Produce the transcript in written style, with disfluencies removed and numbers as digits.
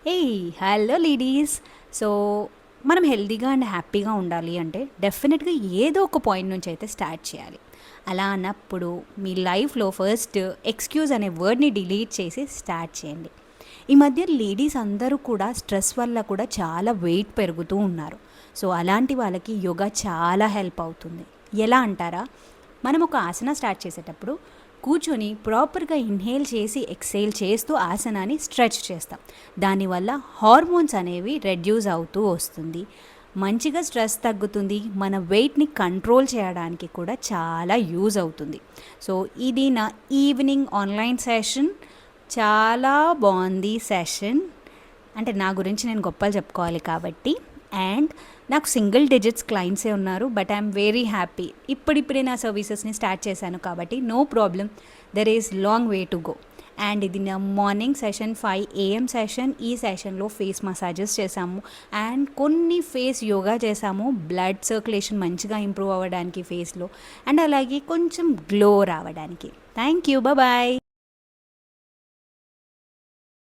ఏయ్ hello ladies. So మనం హెల్తీగా అండ్ హ్యాపీగా ఉండాలి అంటే డెఫినెట్గా ఏదో ఒక పాయింట్ నుంచి అయితే స్టార్ట్ చేయాలి. అలా అన్నప్పుడు మీ లైఫ్లో ఫస్ట్ ఎక్స్క్యూజ్ అనే వర్డ్ని డిలీట్ చేసి స్టార్ట్ చేయండి. ఈ మధ్య లేడీస్ అందరూ కూడా స్ట్రెస్ వల్ల కూడా చాలా వెయిట్ పెరుగుతూ ఉన్నారు. సో అలాంటి వాళ్ళకి యోగా చాలా హెల్ప్ అవుతుంది. ఎలా అంటారా? మనం ఒక ఆసన స్టార్ట్ చేసేటప్పుడు కూర్చొని ప్రాపర్గా ఇన్హేల్ చేసి ఎక్సేల్ చేస్తూ ఆసనాన్ని స్ట్రెచ్ చేస్తాం. దానివల్ల హార్మోన్స్ అనేవి రెడ్యూస్ అవుతూ వస్తుంది. మంచిగా స్ట్రెస్ తగ్గుతుంది. మన వెయిట్ని కంట్రోల్ చేయడానికి కూడా చాలా యూజ్ అవుతుంది. సో ఇది నా ఈవినింగ్ ఆన్లైన్ సెషన్. చాలా బాగుంది సెషన్. అంటే నా గురించి నేను గొప్పలు చెప్పుకోవాలి కాబట్టి. అండ్ నాకు సింగిల్ డిజిట్స్ క్లయింట్సే ఉన్నారు. But I'm very happy. ఇప్పుడిప్పుడే నా సర్వీసెస్ని స్టార్ట్ చేశాను కాబట్టి no problem. There is long way to go. And ఇది నా మార్నింగ్ సెషన్ 5 AM సెషన్. ఈ సెషన్లో ఫేస్ మసాజెస్ చేసాము అండ్ కొన్ని ఫేస్ యోగా చేసాము. బ్లడ్ సర్క్యులేషన్ మంచిగా ఇంప్రూవ్ అవ్వడానికి ఫేస్లో, అండ్ అలాగే కొంచెం గ్లో రావడానికి. Thank you. బాయ్.